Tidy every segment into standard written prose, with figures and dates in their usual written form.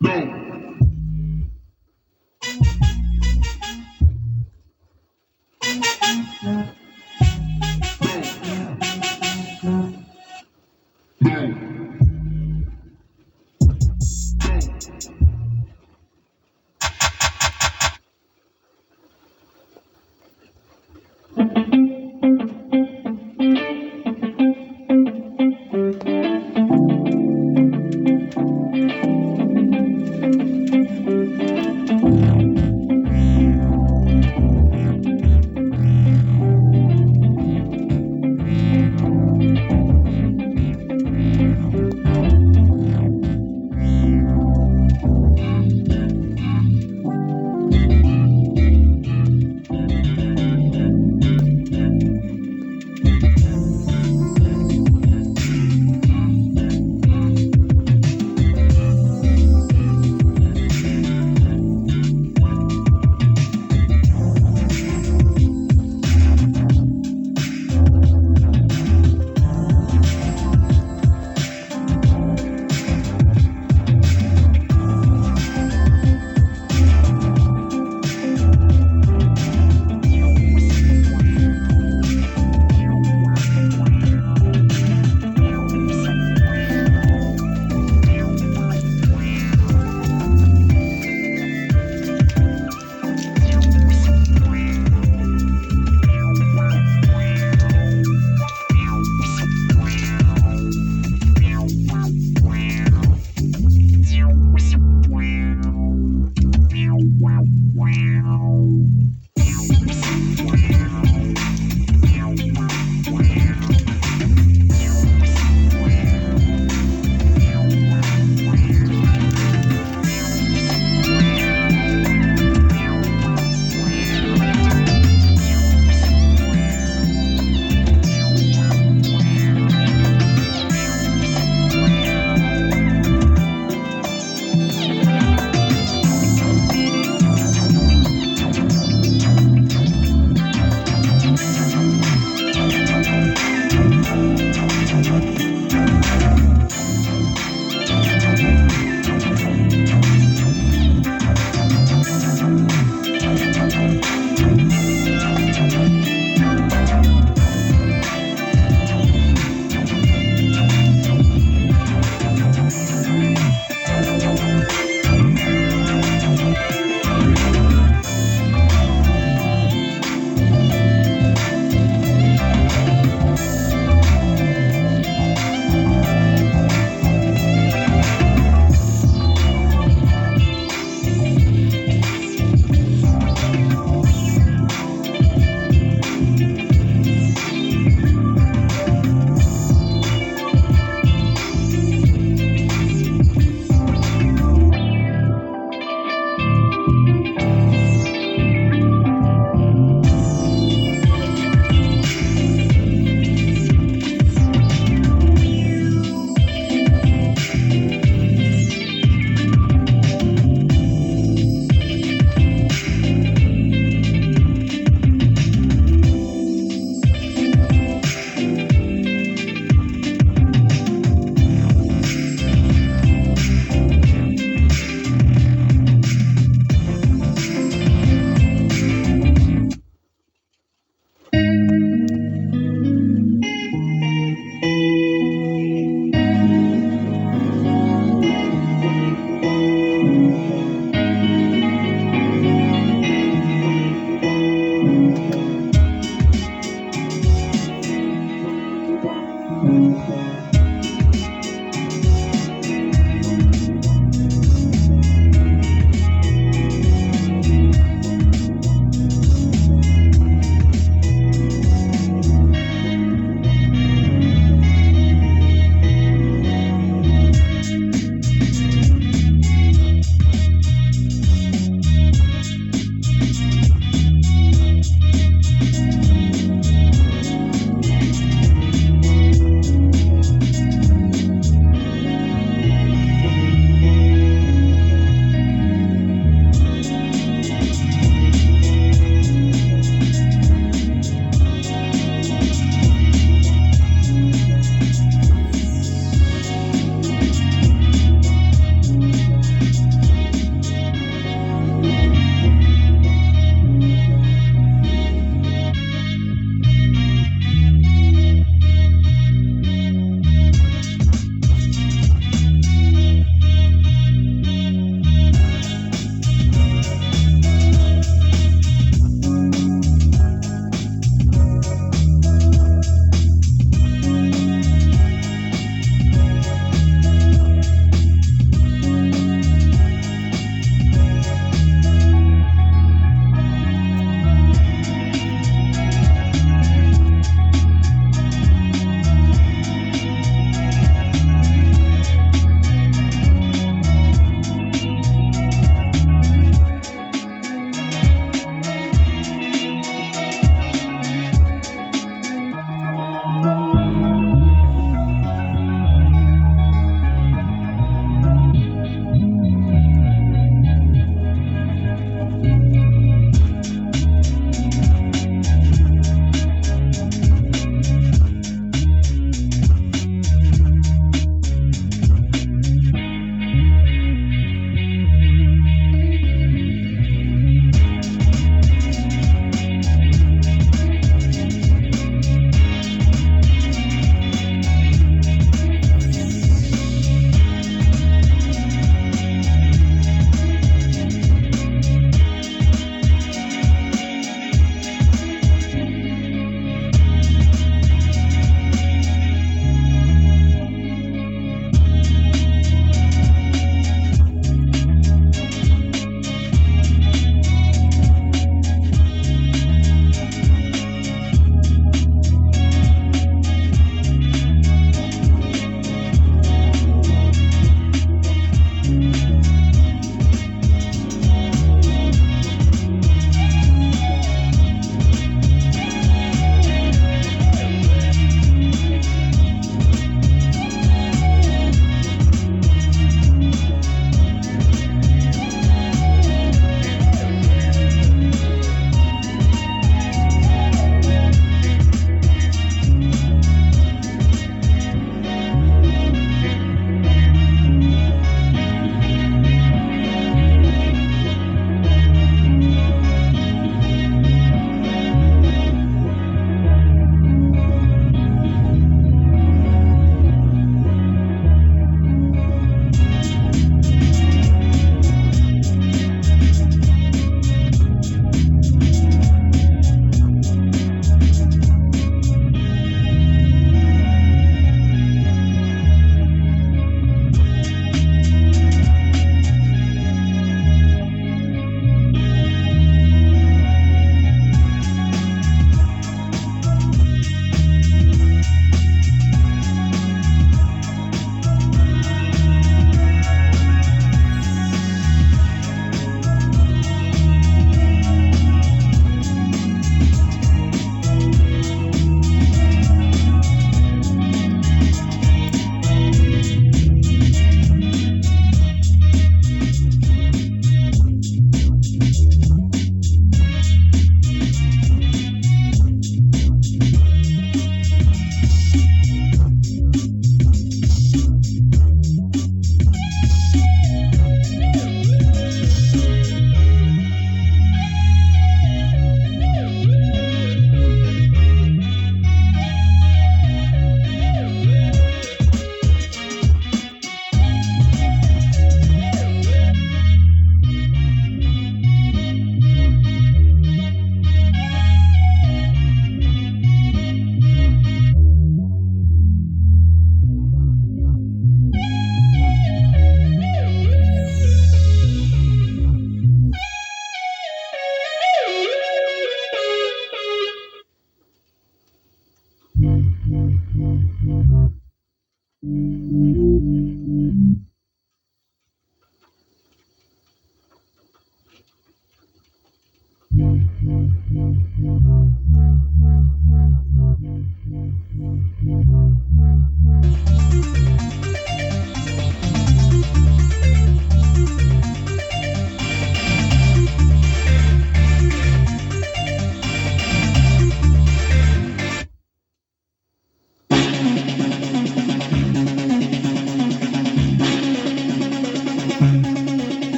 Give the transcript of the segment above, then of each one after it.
No.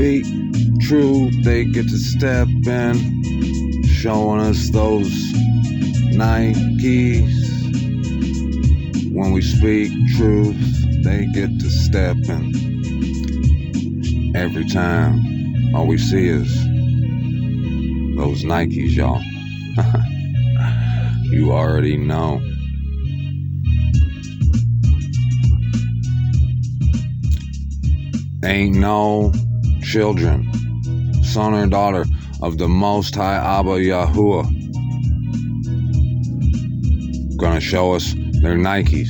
speak truth, they get to step in, showing us those Nikes. When we speak truth, they get to step in. Every time, all we see is those Nikes, y'all. You already know. Ain't no children, son or daughter of the Most High Abba Yahuwah gonna show us their Nikes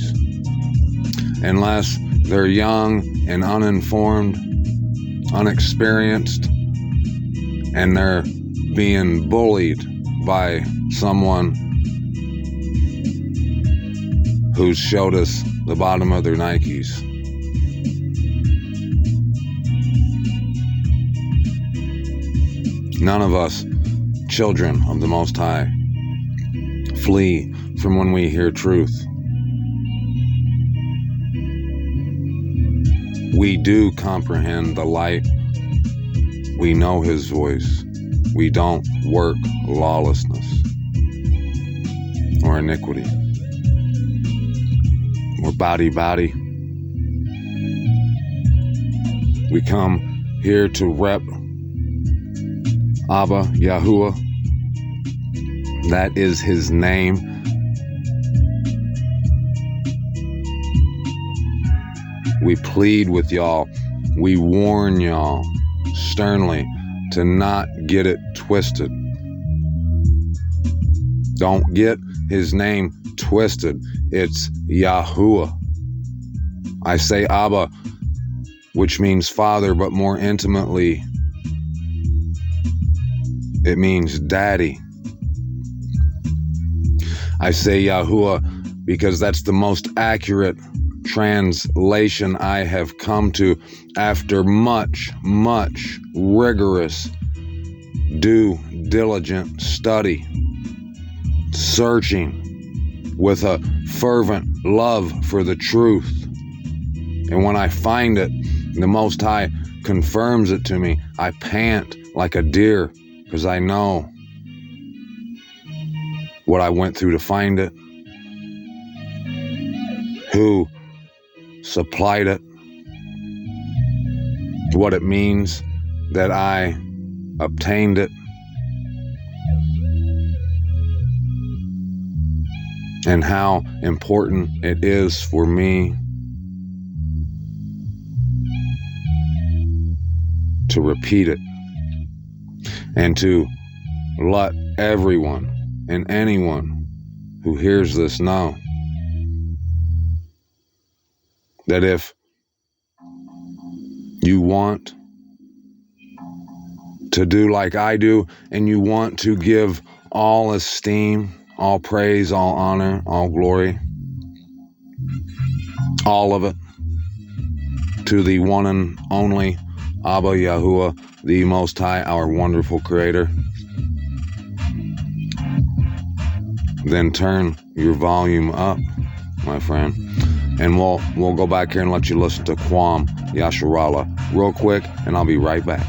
unless they're young and uninformed, unexperienced, and they're being bullied by someone who's showed us the bottom of their Nikes. None of us, children of the Most High, flee from when we hear truth. We do comprehend the light. We know His voice. We don't work lawlessness or iniquity or body. We come here to rep Abba Yahuwah. That is His name. We plead with y'all. We warn y'all sternly to not get it twisted. Don't get His name twisted. It's Yahuwah. I say Abba, which means father, but more intimately, it means daddy. I say Yahuwah because that's the most accurate translation I have come to after much rigorous, diligent study, searching with a fervent love for the truth. And when I find it, the Most High confirms it to me. I pant like a deer because I know what I went through to find it, who supplied it, what it means that I obtained it, and how important it is for me to repeat it and to let everyone and anyone who hears this know that if you want to do like I do, and you want to give all esteem, all praise, all honor, all glory, all of it to the one and only Abba Yahuwah, the Most High, our wonderful Creator, then turn your volume up, my friend, and we'll go back here and let you listen to Kwam Yasharallah real quick, and I'll be right back.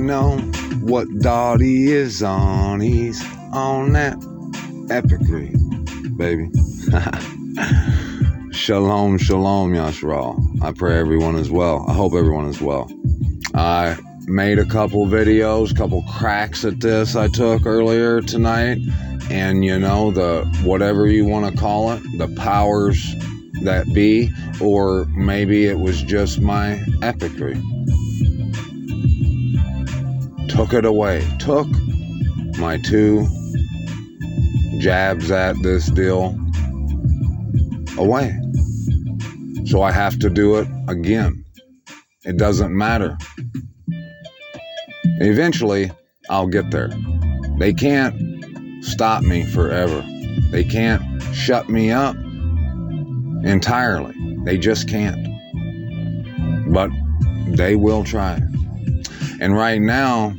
know what dot he is on. He's on that epic read, baby. Shalom, shalom, Yashral. I pray everyone is well. I hope everyone is well. I made a couple videos, couple cracks at this I took earlier tonight. And you know, the whatever you want to call it, the powers that be, or maybe it was just my epicry. Took it away. Took my 2 jabs at this deal away. So I have to do it again. It doesn't matter. Eventually, I'll get there. They can't stop me forever. They can't shut me up entirely. They just can't. But they will try. And right now,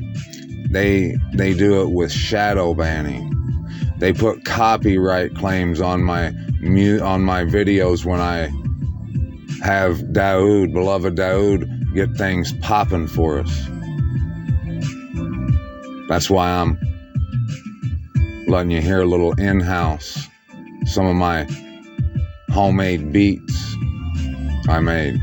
they do it with shadow banning. They put copyright claims on my videos when I have Daoud, beloved Daoud, get things popping for us. That's why I'm letting you hear a little in-house, some of my homemade beats I made.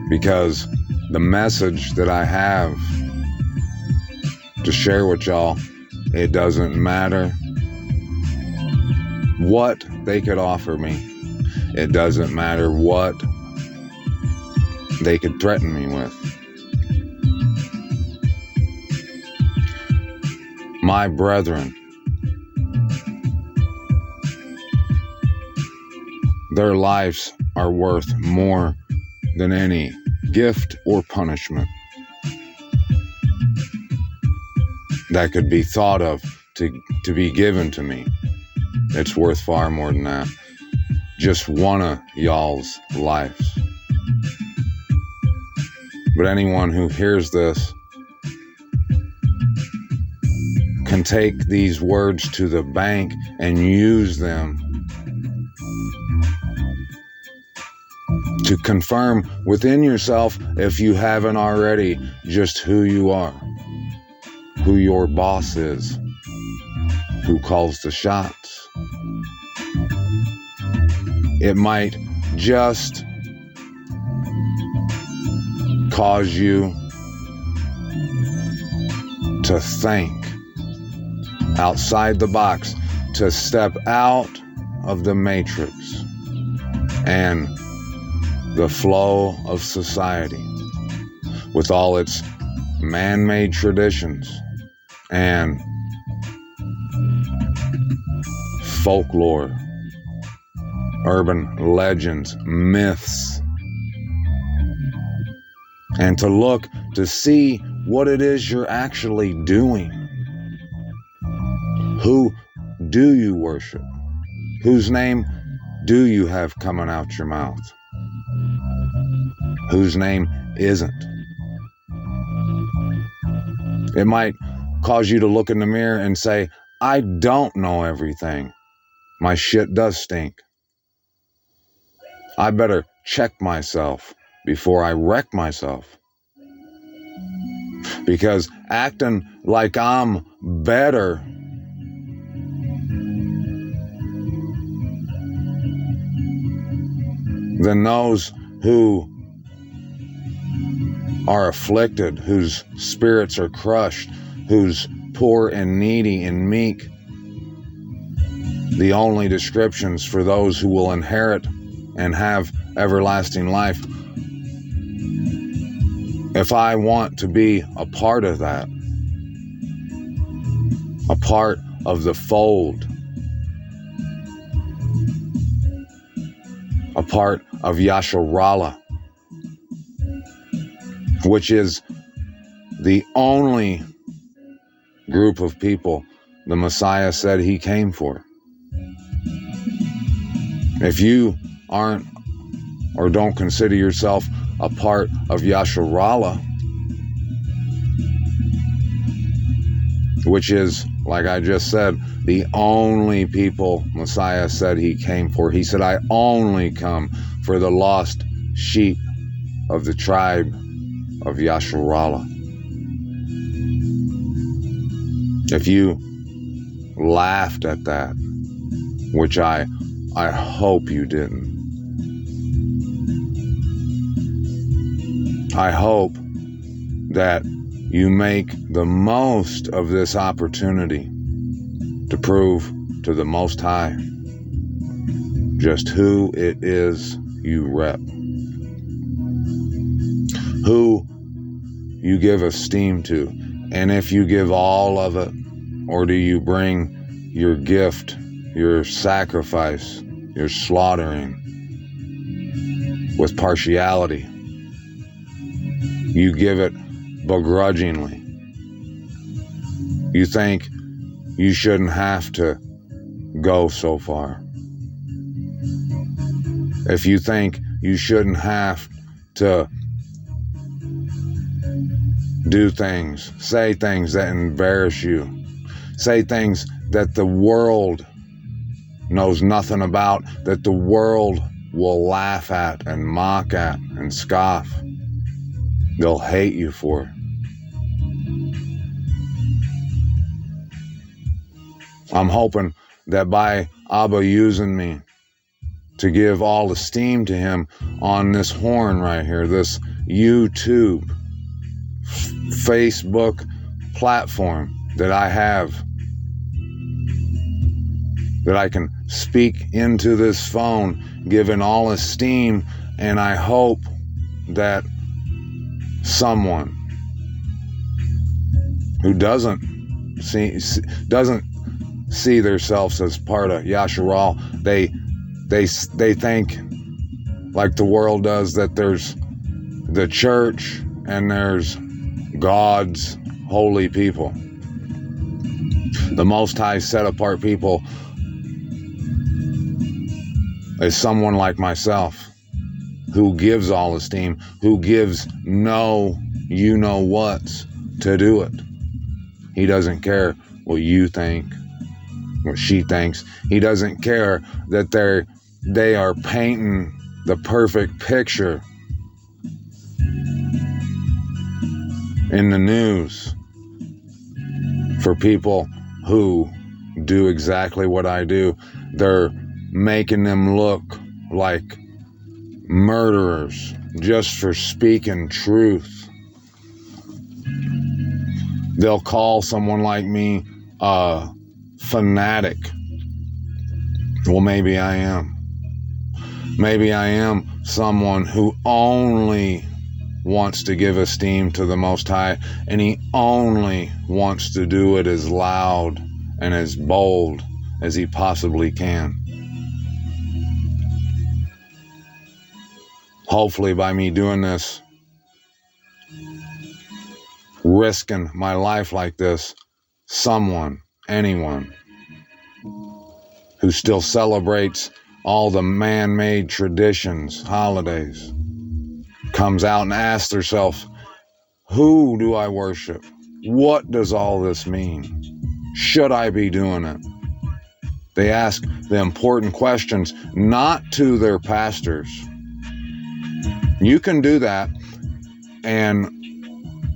Because the message that I have to share with y'all, it doesn't matter what they could offer me. It doesn't matter what they could threaten me with. My brethren, their lives are worth more than any gift or punishment that could be thought of to be given to me. It's worth far more than that. Just one of y'all's lives. But anyone who hears this can take these words to the bank and use them to confirm within yourself, if you haven't already, just who you are, who your boss is, who calls the shots. It might just cause you to think outside the box, to step out of the matrix and the flow of society with all its man-made traditions and folklore, urban legends, myths, and to look to see what it is you're actually doing. Who do you worship? Whose name do you have coming out your mouth? Whose name isn't? It might cause you to look in the mirror and say, I don't know everything. My shit does stink. I better check myself before I wreck myself. Because acting like I'm better than those who are afflicted, whose spirits are crushed, who's poor and needy and meek, the only descriptions for those who will inherit and have everlasting life. If I want to be a part of that, a part of the fold, a part of Yasharallah, which is the only group of people the Messiah said he came for. If you aren't or don't consider yourself a part of Yasharallah, which is, like I just said, the only people Messiah said he came for. He said, I only come for the lost sheep of the tribe of Yasharallah. If you laughed at that, which I hope you didn't, I hope that you make the most of this opportunity to prove to the Most High just who it is you rep, who you give esteem to, and if you give all of it, or do you bring your gift, your sacrifice, your slaughtering with partiality. You give it begrudgingly. You think you shouldn't have to go so far. If you think you shouldn't have to do things, say things that embarrass you, say things that the world knows nothing about, that the world will laugh at and mock at and scoff. They'll hate you for it. I'm hoping that by Abba using me to give all esteem to him on this horn right here, this YouTube, Facebook platform that I have, that I can speak into this phone, giving all esteem, and I hope that someone who doesn't see themselves as part of Yasharal, they think like the world does, that there's the church and there's God's holy people. The Most High set apart people is someone like myself, who gives all esteem, who gives no you-know-whats to do it. He doesn't care what you think, what she thinks. He doesn't care that they are painting the perfect picture in the news for people who do exactly what I do. They're making them look like murderers just for speaking truth. They'll call someone like me a fanatic. Well, maybe I am. Maybe I am someone who only wants to give esteem to the Most High, and he only wants to do it as loud and as bold as he possibly can. Hopefully by me doing this, risking my life like this, someone, anyone who still celebrates all the man-made traditions, holidays, comes out and asks themselves, who do I worship? What does all this mean? Should I be doing it? They ask the important questions, not to their pastors. You can do that, and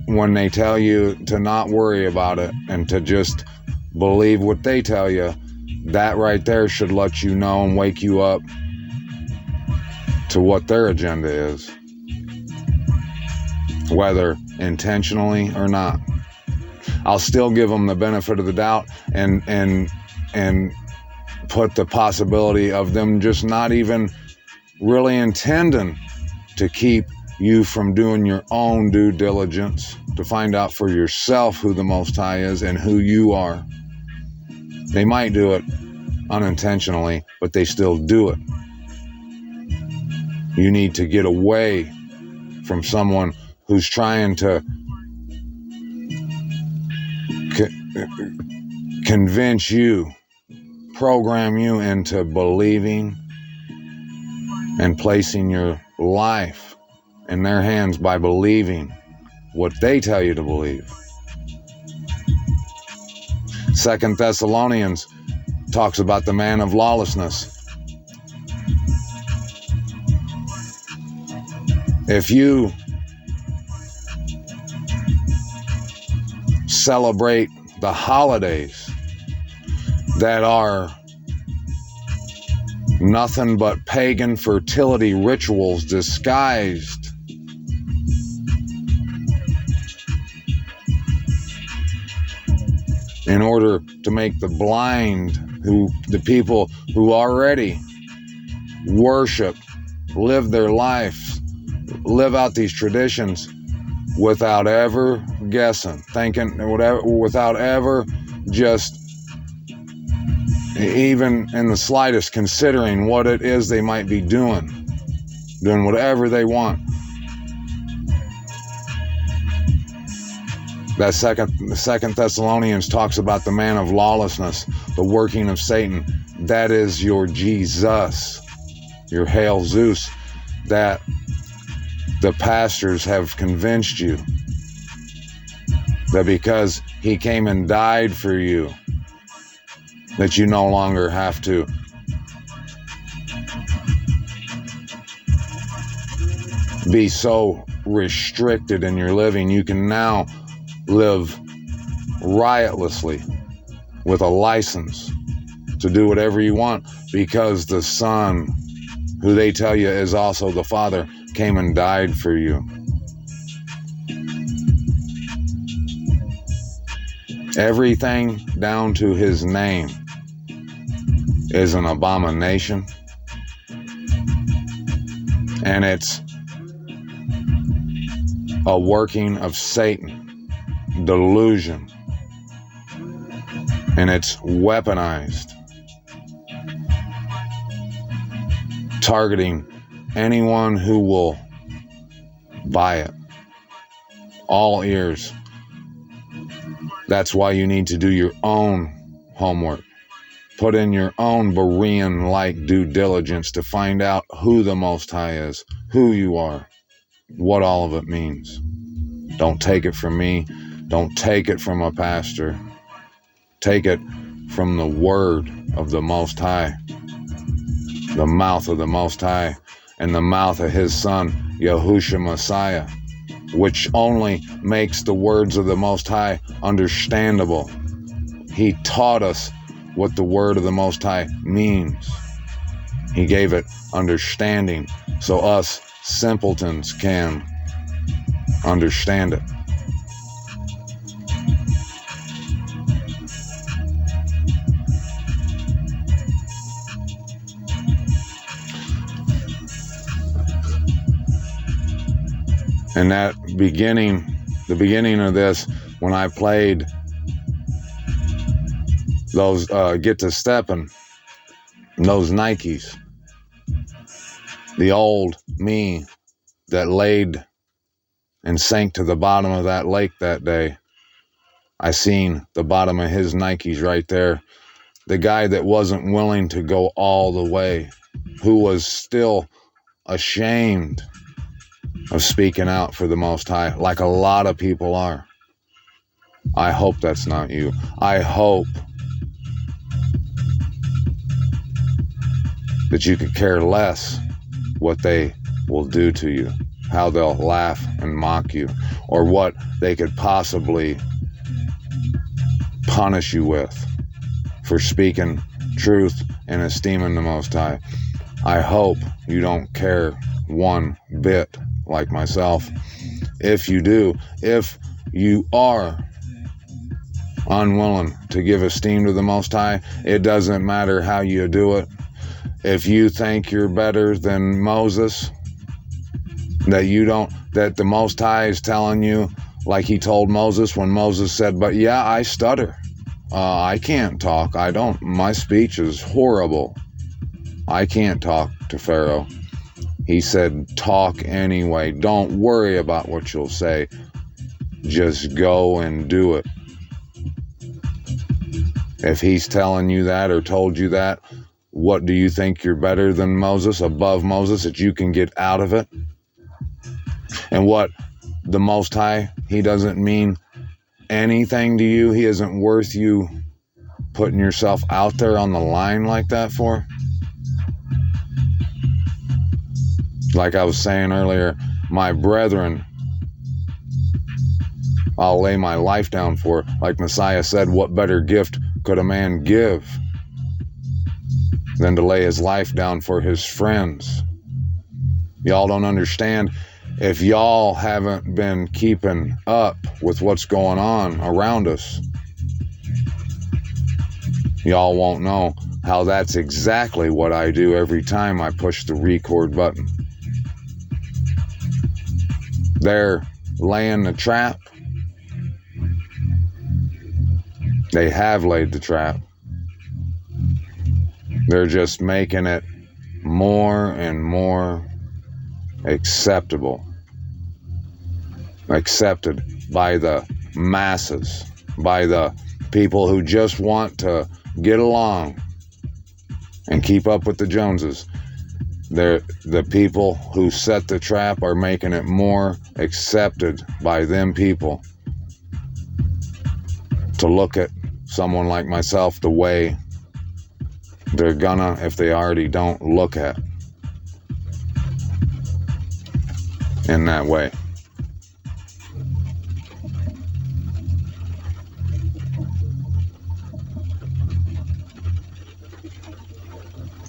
when they tell you to not worry about it and to just believe what they tell you, that right there should let you know and wake you up to what their agenda is, whether intentionally or not. I'll still give them the benefit of the doubt and put the possibility of them just not even really intending to keep you from doing your own due diligence to find out for yourself who the Most High is and who you are. They might do it unintentionally, but they still do it. You need to get away from someone who's trying to convince you, program you into believing and placing your life in their hands by believing what they tell you to believe. 2 Thessalonians talks about the man of lawlessness. If you celebrate the holidays that are nothing but pagan fertility rituals disguised in order to make the blind, the people who already worship, live their life, live out these traditions without ever guessing, thinking, whatever, without ever just even in the slightest considering what it is they might be doing whatever they want. That Second Thessalonians talks about the man of lawlessness, the working of Satan. That is your Jesus, your Hail Zeus, that the pastors have convinced you that because he came and died for you, that you no longer have to be so restricted in your living. You can now live riotously with a license to do whatever you want because the Son, who they tell you is also the Father, came and died for you. Everything down to his name is an abomination, and it's a working of Satan, delusion, and it's weaponized, targeting anyone who will buy it. All ears. That's why you need to do your own homework. Put in your own Berean-like due diligence to find out who the Most High is, who you are, what all of it means. Don't take it from me. Don't take it from a pastor. Take it from the word of the Most High, the mouth of the Most High, and the mouth of his Son, Yahushua Messiah, which only makes the words of the Most High understandable. He taught us what the word of the Most High means. He gave it understanding so us simpletons can understand it. And that the beginning of this, when I played those Get to Steppin', those Nikes, the old me that laid and sank to the bottom of that lake that day, I seen the bottom of his Nikes right there. The guy that wasn't willing to go all the way, who was still ashamed of speaking out for the Most High, like a lot of people are. I hope that's not you. I hope that you could care less what they will do to you, how they'll laugh and mock you, or what they could possibly punish you with for speaking truth and esteeming the Most High. I hope you don't care one bit like myself. If you do, if you are unwilling to give esteem to the Most High, it doesn't matter how you do it. If you think you're better than Moses, that the Most High is telling you, like he told Moses when Moses said, but yeah, I stutter. I can't talk. My speech is horrible. I can't talk to Pharaoh. He said, talk anyway. Don't worry about what you'll say. Just go and do it. If he's telling you that or told you that, what do you think you're better than Moses, above Moses, that you can get out of it? And what the Most High, he doesn't mean anything to you. He isn't worth you putting yourself out there on the line like that for. Like I was saying earlier, my brethren, I'll lay my life down for. Like Messiah said, what better gift could a man give than to lay his life down for his friends? Y'all don't understand. If y'all haven't been keeping up with what's going on around us, y'all won't know how that's exactly what I do every time I push the record button. They're laying the trap. They have laid the trap. They're just making it more and more accepted by the masses, by the people who just want to get along and keep up with the Joneses. The people who set the trap are making it more accepted by them people to look at someone like myself the way they're gonna, if they already don't, look at in that way.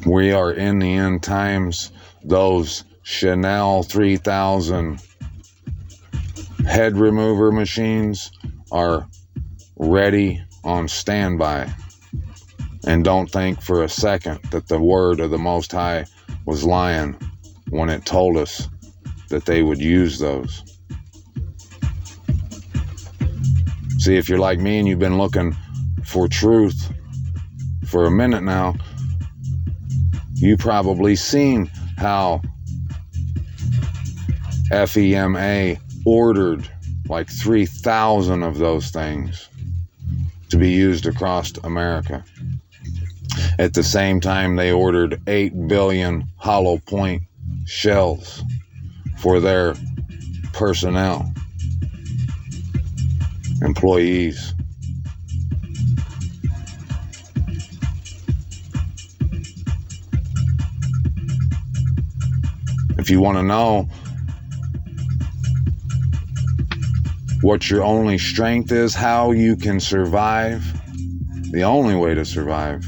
We are in the end times. Those Chanel 3000 head remover machines are ready on standby. And don't think for a second that the word of the Most High was lying when it told us that they would use those. See, if you're like me and you've been looking for truth for a minute now, you probably seen how FEMA ordered like 3,000 of those things to be used across America. At the same time, they ordered 8 billion hollow point shells for their personnel, employees. If you want to know what your only strength is, how you can survive, the only way to survive,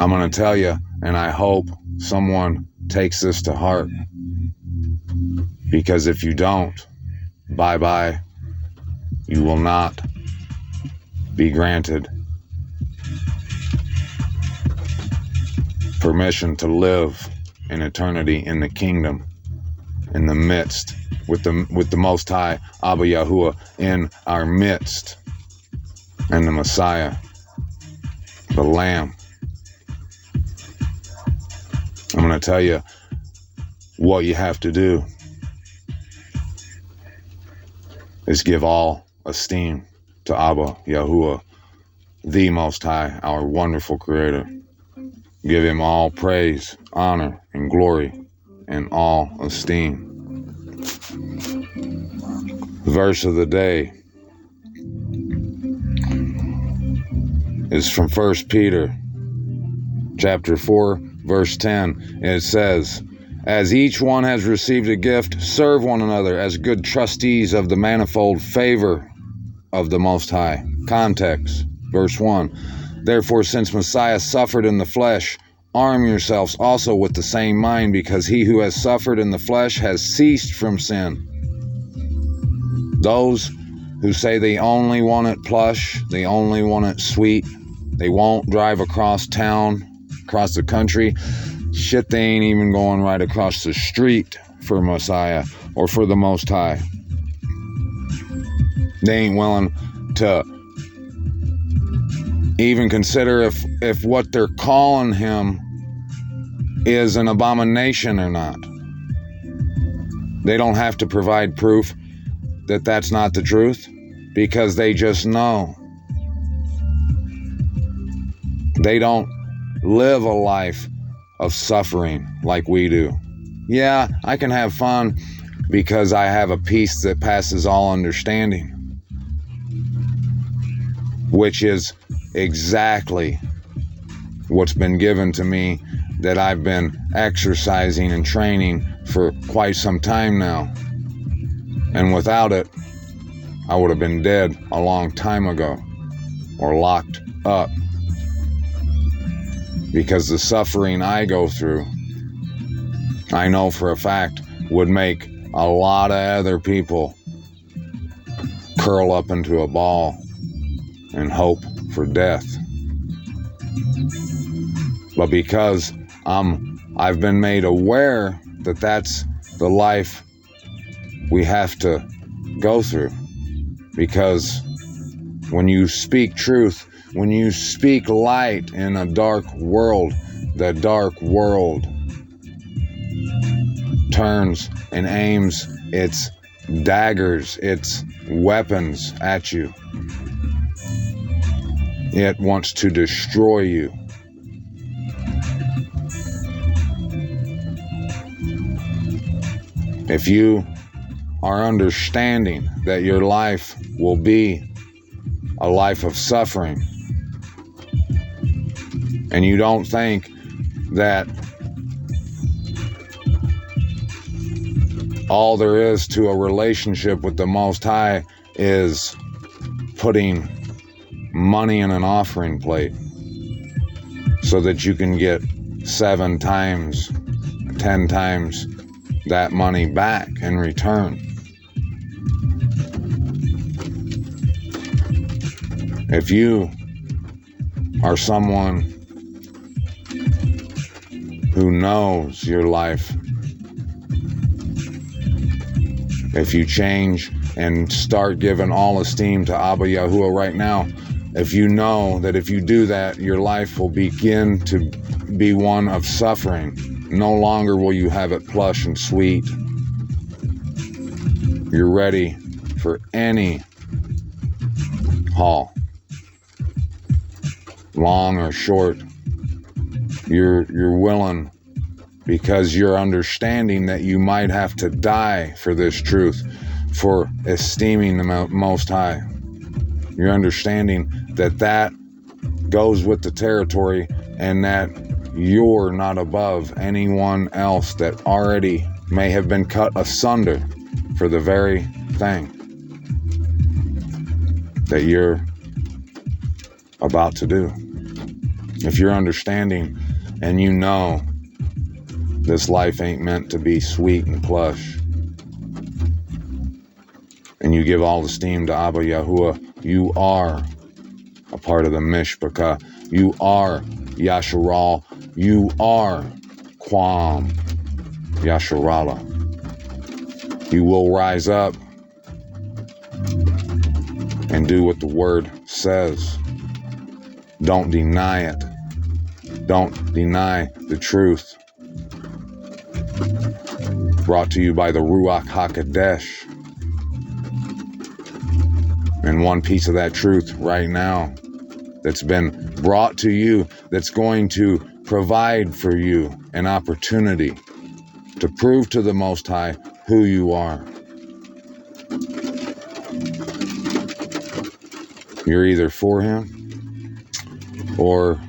I'm going to tell you, and I hope someone takes this to heart. Because if you don't, bye-bye, you will not be granted permission to live in eternity in the kingdom, in the midst, with the Most High, Abba Yahuwah, in our midst, and the Messiah, the Lamb. I'm going to tell you what you have to do is give all esteem to Abba Yahuwah, the Most High, our wonderful Creator. Give him all praise, honor, and glory, and all esteem. Verse of the day is from 1 Peter chapter 4, verse 10. And it says, "As each one has received a gift, serve one another as good trustees of the manifold favor of the Most High." Context, verse 1. "Therefore, since Messiah suffered in the flesh, arm yourselves also with the same mind, because he who has suffered in the flesh has ceased from sin." Those who say they only want it plush, they only want it sweet, they won't drive across town, across the country, shit, they ain't even going right across the street for Messiah or for the Most High. They ain't willing to even consider if what they're calling him is an abomination or not. They don't have to provide proof that that's not the truth, because they just know. They don't live a life of suffering like we do. Yeah, I can have fun because I have a peace that passes all understanding, which is exactly what's been given to me that I've been exercising and training for quite some time now. And without it, I would have been dead a long time ago, or locked up. Because the suffering I go through, I know for a fact, would make a lot of other people curl up into a ball and hope for death. But because I've been made aware that that's the life we have to go through. Because when you speak truth, when you speak light in a dark world, the dark world turns and aims its daggers, its weapons at you. It wants to destroy you. If you are understanding that your life will be a life of suffering, and you don't think that all there is to a relationship with the Most High is putting money in an offering plate so that you can get 7 times, 10 times that money back in return. If you are someone who knows your life, if you change and start giving all esteem to Abba Yahuwah right now, if you know that if you do that, your life will begin to be one of suffering. No longer will you have it plush and sweet. You're ready for any haul, long or short. You're willing, because you're understanding that you might have to die for this truth, for esteeming the Most High. You're understanding that that goes with the territory, and that you're not above anyone else that already may have been cut asunder for the very thing that you're about to do. If you're understanding and you know this life ain't meant to be sweet and plush, and you give all the esteem to Abba Yahuwah, you are a part of the Mishpachah. You are Yasharal. You are Quam Yasharala. You will rise up and do what the word says. Don't deny it. Don't deny the truth. Brought to you by the Ruach HaKodesh. And one piece of that truth right now that's been brought to you, that's going to provide for you an opportunity to prove to the Most High who you are. You're either for Him or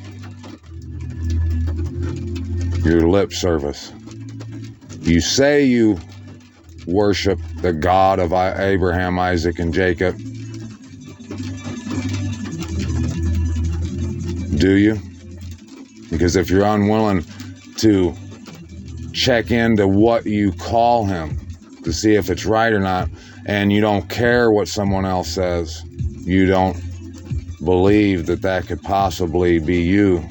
your lip service. You say you worship the God of Abraham, Isaac, and Jacob. Do you? Because if you're unwilling to check into what you call Him to see if it's right or not, and you don't care what someone else says, you don't believe that that could possibly be you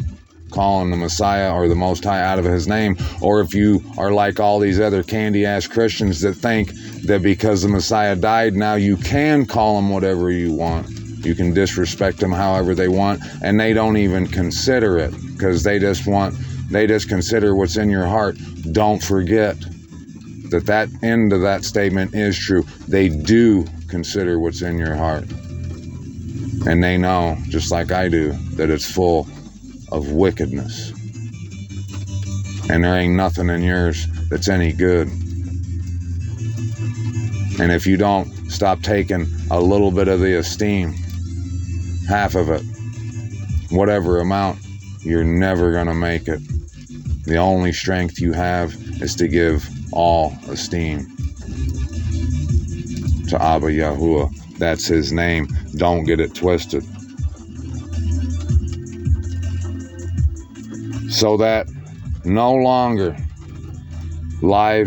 calling the Messiah or the Most High out of His name, or if you are like all these other candy-ass Christians that think that because the Messiah died, now you can call Him whatever you want. You can disrespect Him however they want, and they don't even consider it, because they just consider what's in your heart. Don't forget that that end of that statement is true. They do consider what's in your heart. And they know, just like I do, that it's full of wickedness. And there ain't nothing in yours that's any good. And if you don't stop taking a little bit of the esteem, half of it, whatever amount, you're never going to make it. The only strength you have is to give all esteem to Abba Yahuwah. That's his name. Don't get it twisted. So that no longer so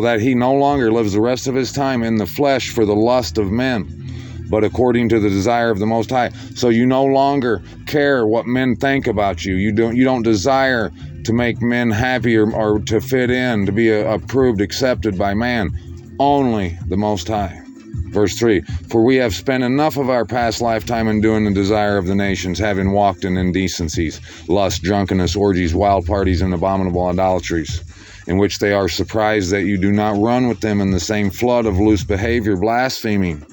that he no longer lives the rest of his time in the flesh for the lust of men, but according to the desire of the Most High. So you no longer care what men think about you. You don't desire to make men happy or to fit in, to be approved, accepted by man. Only the Most High. Verse 3, for we have spent enough of our past lifetime in doing the desire of the nations, having walked in indecencies, lust, drunkenness, orgies, wild parties, and abominable idolatries, in which they are surprised that you do not run with them in the same flood of loose behavior, blaspheming,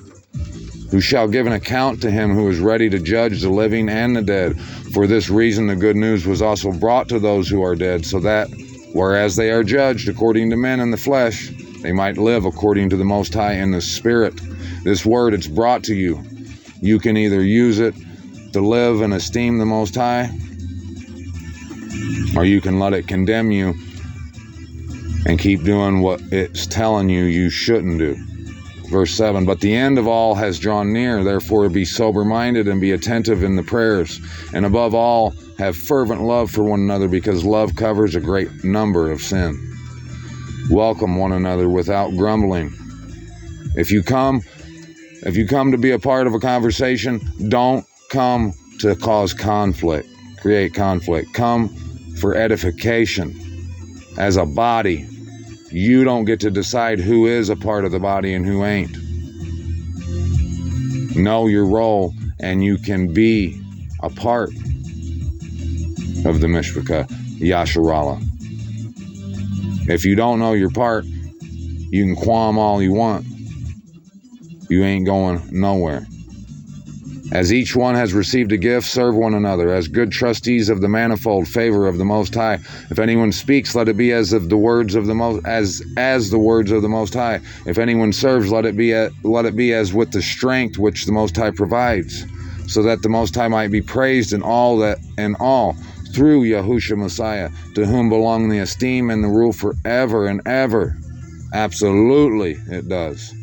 who shall give an account to him who is ready to judge the living and the dead. For this reason the good news was also brought to those who are dead, so that, whereas they are judged according to men in the flesh, they might live according to the Most High in the Spirit. This word, it's brought to you. You can either use it to live and esteem the Most High, or you can let it condemn you and keep doing what it's telling you shouldn't do. Verse 7, but the end of all has drawn near, therefore be sober-minded and be attentive in the prayers, and above all have fervent love for one another, because love covers a great number of sin. Welcome one another without grumbling. If you come to be a part of a conversation, don't come to cause conflict, create conflict. Come for edification. As a body, you don't get to decide who is a part of the body and who ain't. Know your role, and you can be a part of the Mishpachah Yasharallah. If you don't know your part, you can qualm all you want. You ain't going nowhere. As each one has received a gift, serve one another as good trustees of the manifold favor of the Most High. If anyone speaks, let it be as the words of the Most High. If anyone serves, let it be as with the strength which the Most High provides, so that the Most High might be praised in all through Yahushua Messiah, to whom belong the esteem and the rule forever and ever. Absolutely, it does.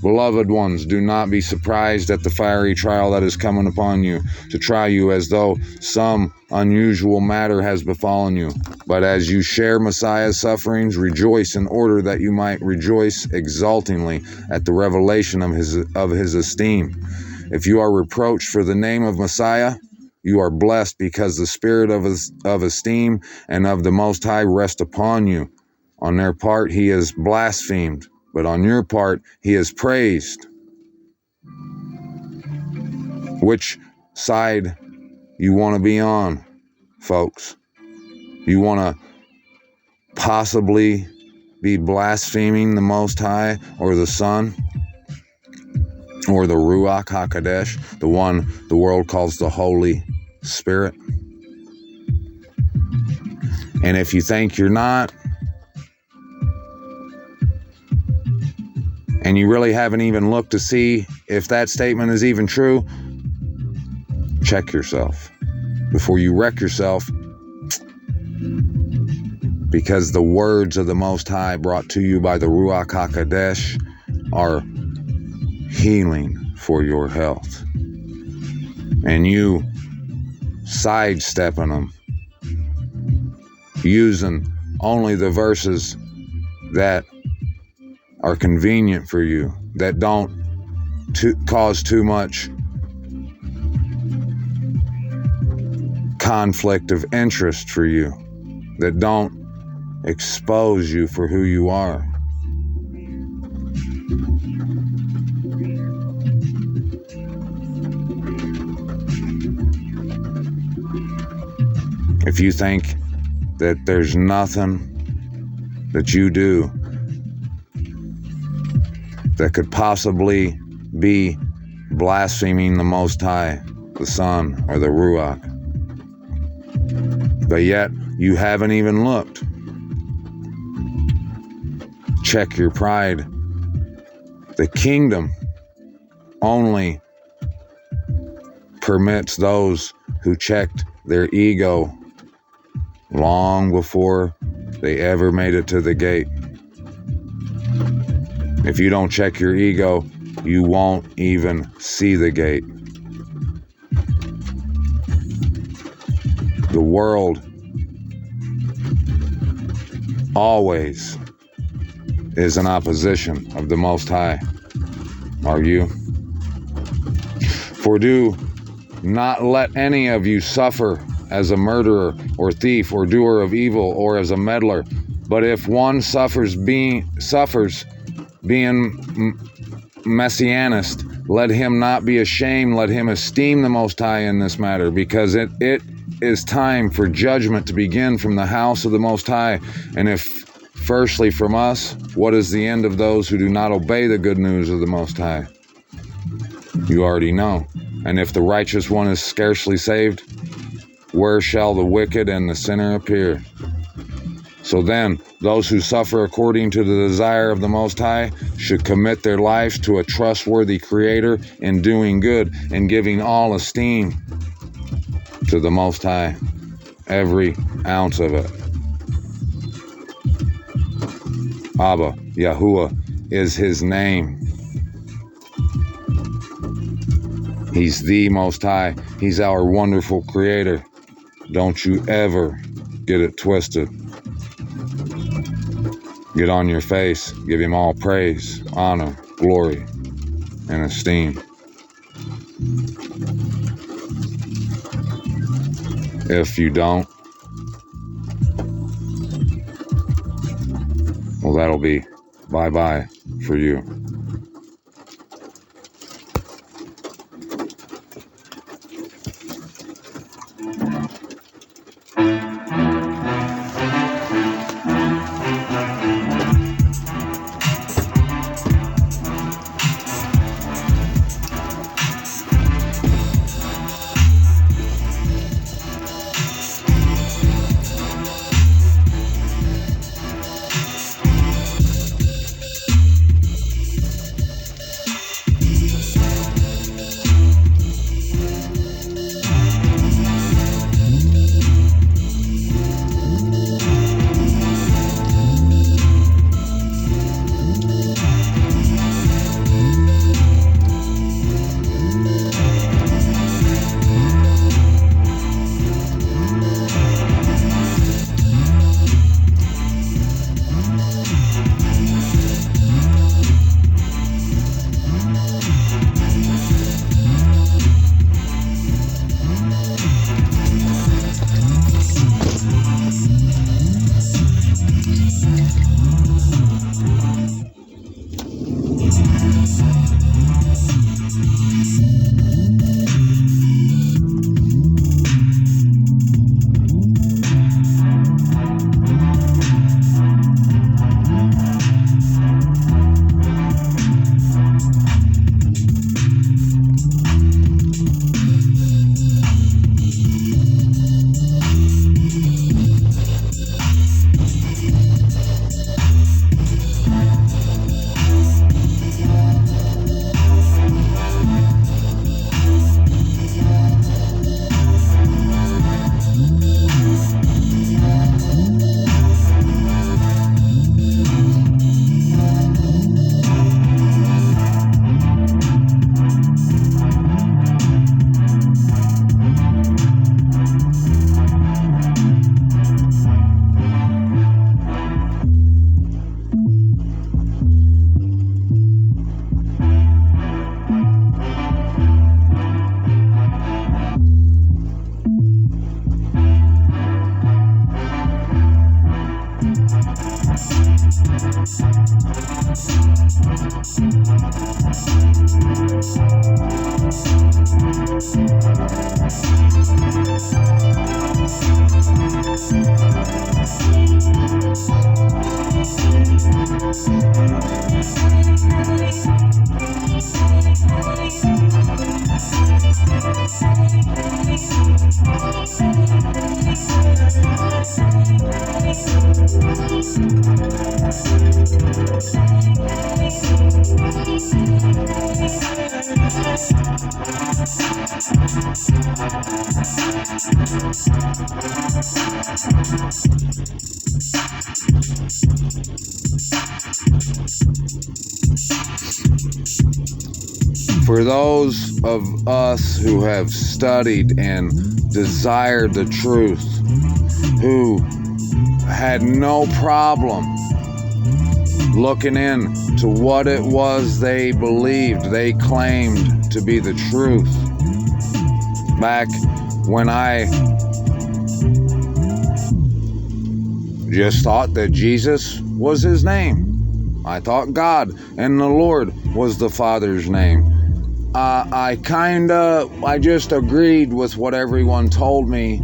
Beloved ones, do not be surprised at the fiery trial that is coming upon you, to try you as though some unusual matter has befallen you. But as you share Messiah's sufferings, rejoice, in order that you might rejoice exultingly at the revelation of his esteem. If you are reproached for the name of Messiah, you are blessed, because the spirit of esteem and of the Most High rest upon you. On their part he is blasphemed, but on your part he is praised. Which side you want to be on, folks? You want to possibly be blaspheming the Most High, or the Son, or the Ruach HaKodesh, the one the world calls the Holy Spirit? And if you think you're not, and you really haven't even looked to see if that statement is even true, check yourself before you wreck yourself, because the words of the Most High brought to you by the Ruach HaKodesh are healing for your health. And you sidestepping them, using only the verses that are convenient for you, that don't cause too much conflict of interest for you, that don't expose you for who you are. If you think that there's nothing that you do that could possibly be blaspheming the Most High, the Son, or the Ruach, but yet you haven't even looked, check your pride. The kingdom only permits those who checked their ego long before they ever made it to the gate. If you don't check your ego, you won't even see the gate. The world always is in opposition of the Most High. Are you? For do not let any of you suffer as a murderer or thief or doer of evil or as a meddler. But if one suffers being messianist, let him not be ashamed, let him esteem the Most High in this matter, because it is time for judgment to begin from the house of the Most High. And if firstly from us, what is the end of those who do not obey the good news of the Most High? You already know. And if the righteous one is scarcely saved, where shall the wicked and the sinner appear? So then, those who suffer according to the desire of the Most High should commit their lives to a trustworthy Creator in doing good and giving all esteem to the Most High, every ounce of it. Abba, Yahuwah, is His name. He's the Most High. He's our wonderful Creator. Don't you ever get it twisted. Get on your face. Give Him all praise, honor, glory, and esteem. If you don't, well, that'll be bye-bye for you. For those of us who have studied and desired the truth, who had no problem looking into what it was they believed, they claimed to be the truth. Back when I just thought that Jesus was his name. I thought God and the Lord was the Father's name. I just agreed with what everyone told me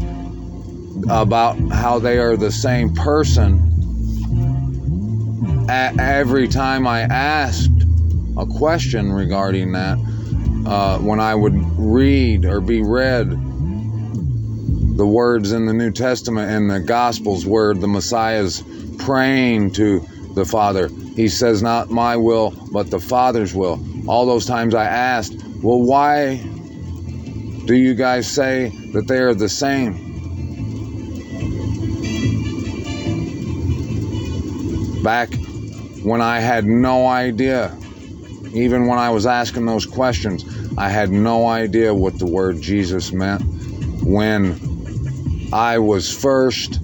about how they are the same person. Every time I asked a question regarding that, when I would read or be read the words in the New Testament and the Gospels where the Messiah's praying to the Father, he says, not my will, but the Father's will. All those times I asked, well, why do you guys say that they are the same? Back when I had no idea, even when I was asking those questions, I had no idea what the word Jesus meant. When I was first,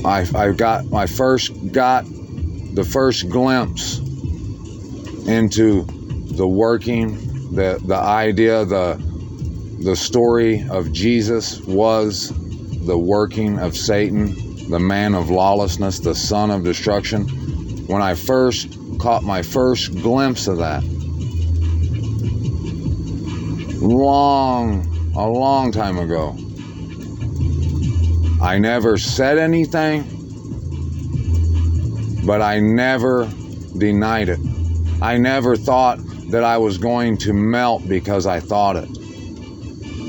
I got the first glimpse into the working, the idea, the story of Jesus was the working of Satan, the man of lawlessness, the son of destruction. When I first caught my first glimpse of that, a long time ago, I never said anything, but I never denied it. I never thought that I was going to melt because I thought it.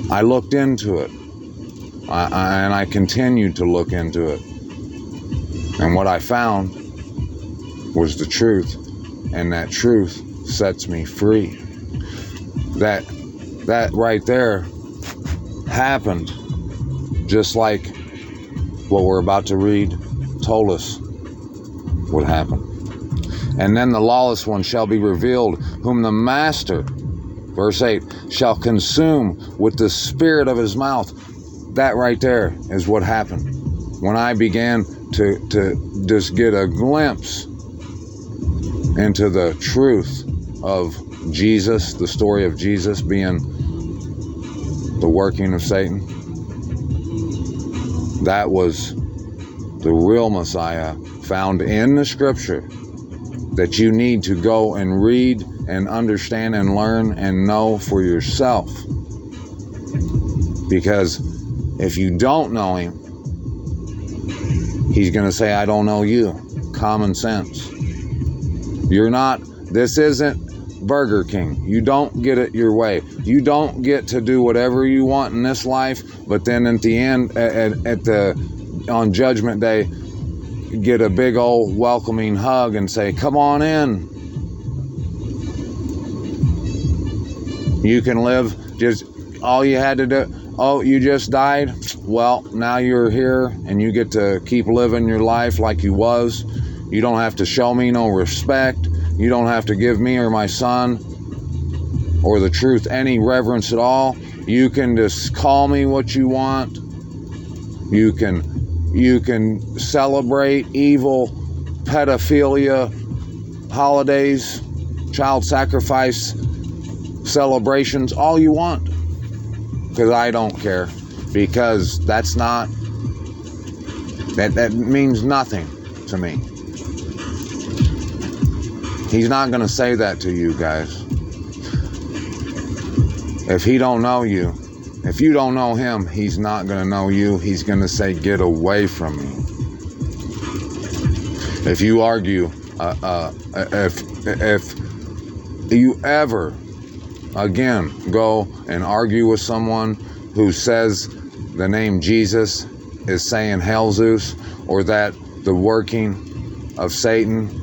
I looked into it, and I continued to look into it. And what I found was the truth, and that truth sets me free. That right there happened just like what we're about to read told us would happen. And then the lawless one shall be revealed, whom the master, verse 8, shall consume with the spirit of his mouth. That right there is what happened. When I began to just get a glimpse into the truth of Jesus, the story of Jesus being the working of Satan, that was the real Messiah found in the scripture that you need to go and read and understand and learn and know for yourself. Because if you don't know him, he's going to say, I don't know you. Common sense. This isn't Burger King. You don't get it your way. You don't get to do whatever you want in this life, but then at the end, on Judgment Day, get a big old welcoming hug and say, come on in. You can live, just all you had to do, oh, you just died? Well, now you're here and you get to keep living your life like you was. You don't have to show me no respect. You don't have to give me or my son or the truth any reverence at all. You can just call me what you want. You can celebrate evil pedophilia holidays, child sacrifice celebrations, all you want. Because I don't care. Because that means nothing to me. He's not going to say that to you guys. If he don't know you, if you don't know him, he's not going to know you. He's going to say, get away from me. If you argue, if you ever, again, go and argue with someone who says the name Jesus is saying Hell Zeus, or that the working of Satan,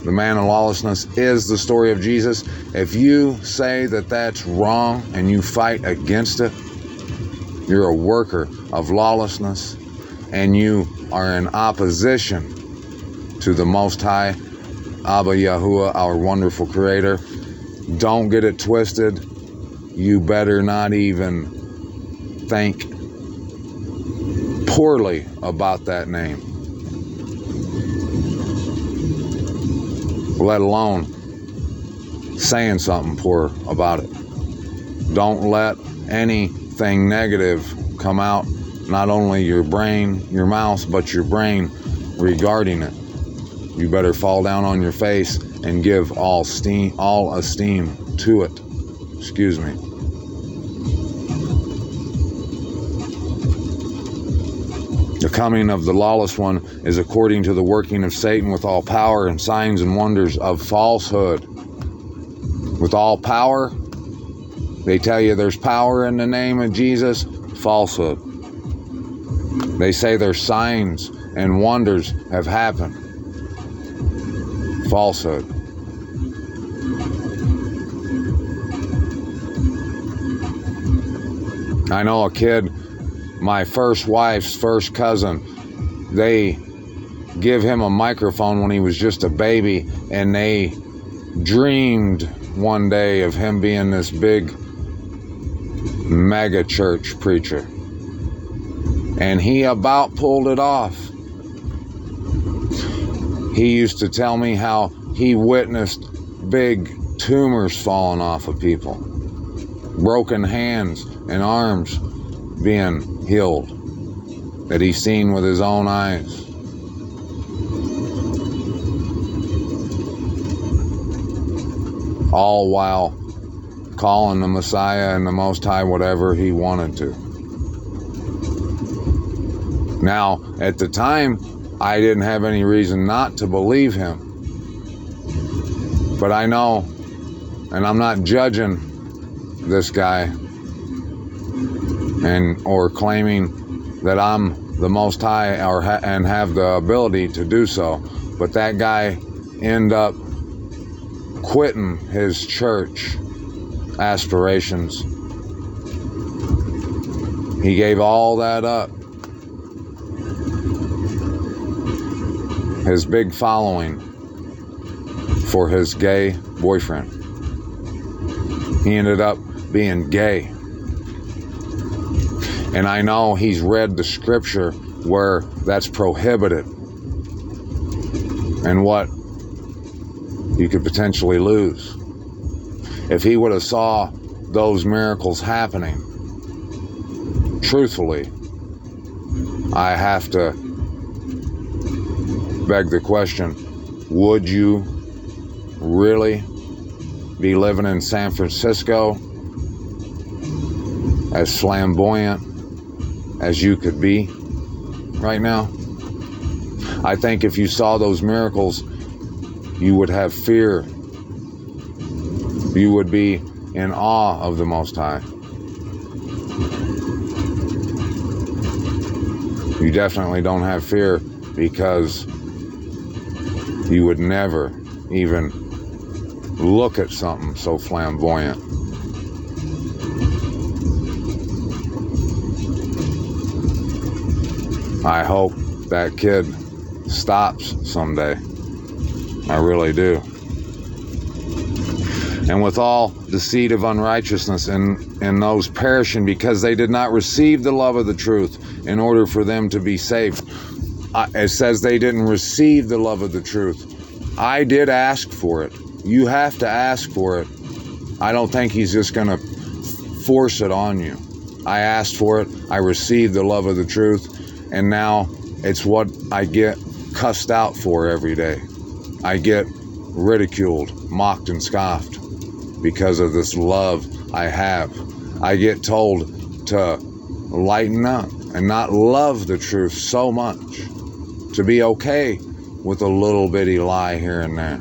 the man of lawlessness, is the story of Jesus, if you say that that's wrong and you fight against it, You're a worker of lawlessness, and you are in opposition to the Most High, Abba Yahuwah, our wonderful Creator. Don't get it twisted. You better not even think poorly about that name, let alone saying something poor about it. Don't let anything negative come out, not only your brain, your mouth, but your brain regarding it. You better fall down on your face and give all esteem to it. Excuse me. The coming of the lawless one is according to the working of Satan with all power and signs and wonders of falsehood. With all power, they tell you there's power in the name of Jesus. Falsehood. They say there's signs and wonders have happened. Falsehood. I know a kid, my first wife's first cousin, they give him a microphone when he was just a baby, and they dreamed one day of him being this big mega church preacher. And he about pulled it off. He used to tell me how he witnessed big tumors falling off of people, broken hands and arms being healed that he's seen with his own eyes. All while calling the Messiah and the Most High whatever he wanted to. Now, at the time, I didn't have any reason not to believe him. But I know, and I'm not judging this guy or claiming that I'm the Most High and have the ability to do so. But that guy ended up quitting his church aspirations. He gave all that up. His big following for his gay boyfriend. He ended up being gay. And I know he's read the scripture where that's prohibited and what you could potentially lose. If he would have saw those miracles happening, truthfully, I have to beg the question, would you really be living in San Francisco as flamboyant as you could be right now? I think if you saw those miracles, you would have fear. You would be in awe of the Most High. You definitely don't have fear because you would never even look at something so flamboyant. I hope that kid stops someday. I really do. And with all the seed of unrighteousness in those perishing because they did not receive the love of the truth in order for them to be saved. It says they didn't receive the love of the truth. I did ask for it. You have to ask for it. I don't think he's just going to force it on you. I asked for it. I received the love of the truth. And now it's what I get cussed out for every day. I get ridiculed, mocked, and scoffed because of this love I have. I get told to lighten up and not love the truth so much, to be okay with a little bitty lie here and there.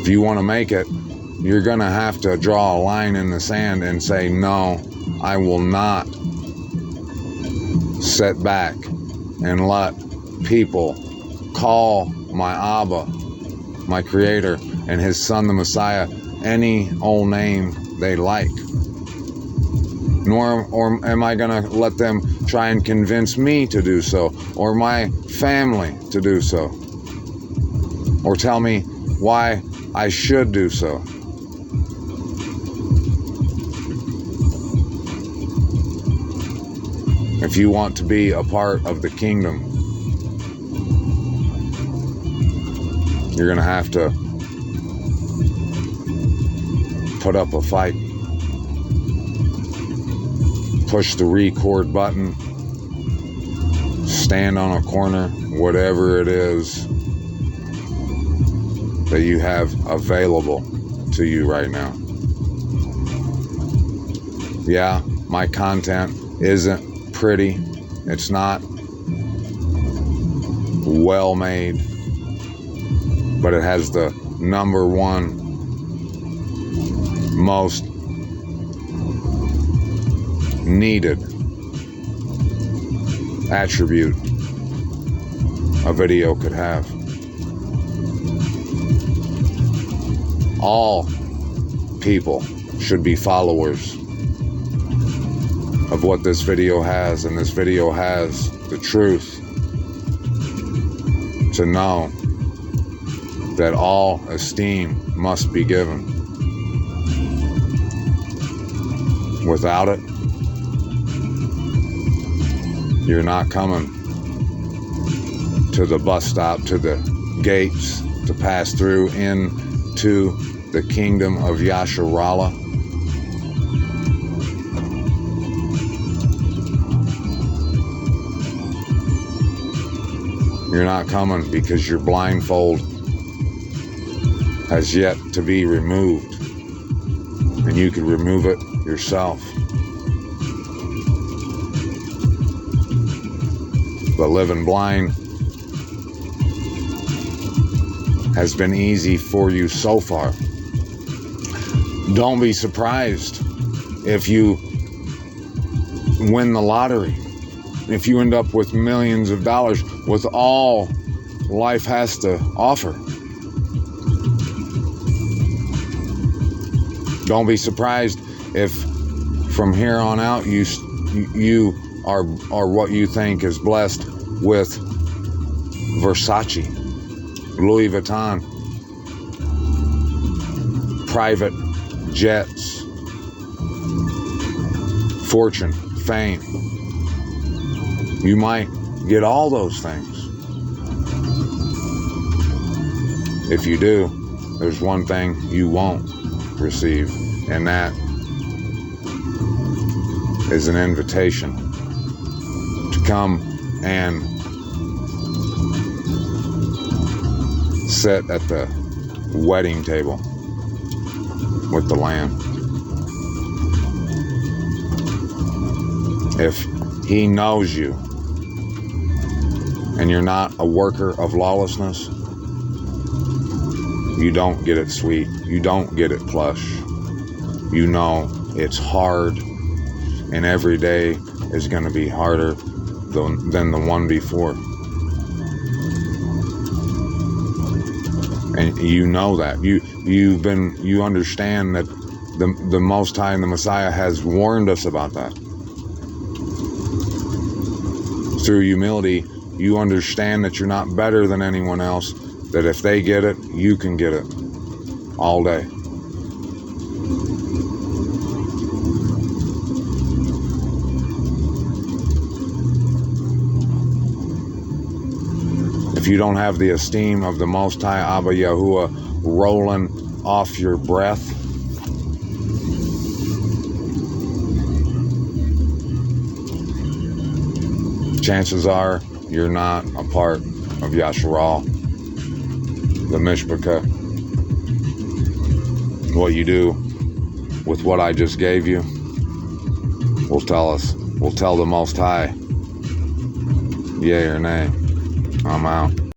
If you want to make it, you're going to have to draw a line in the sand and say, no, I will not sit back and let people call my Abba, my Creator, and His Son, the Messiah, any old name they like. Nor am I going to let them try and convince me to do so, or my family to do so, or tell me why I should do so. If you want to be a part of the kingdom, you're going to have to put up a fight. Push the record button, stand on a corner, whatever it is that you have available to you right now. Yeah, my content isn't pretty. It's not well made, but it has the number one most needed attribute a video could have. All people should be followers of what this video has, and this video has the truth to know that all esteem must be given. Without it, you're not coming to the bus stop, to the gates, to pass through into the kingdom of Yasharala. You're not coming because your blindfold has yet to be removed, and you can remove it yourself. But living blind has been easy for you so far. Don't be surprised if you win the lottery, if you end up with millions of dollars, with all life has to offer. Don't be surprised if from here on out you are what you think is blessed with Versace, Louis Vuitton, private jets, fortune, fame. You might get all those things. If you do, there's one thing you won't receive, and that is an invitation to come and sit at the wedding table with the Lamb. If he knows you and you're not a worker of lawlessness, you don't get it sweet. You don't get it plush. You know it's hard, and every day is going to be harder than the one before. And you know that. You understand that the Most High and the Messiah has warned us about that. Through humility, you understand that you're not better than anyone else, that if they get it, you can get it all day. If you don't have the esteem of the Most High Abba Yahuwah rolling off your breath, chances are you're not a part of Yasharal, the Mishpachah. What you do with what I just gave you will tell the Most High, yay or nay. I'm out.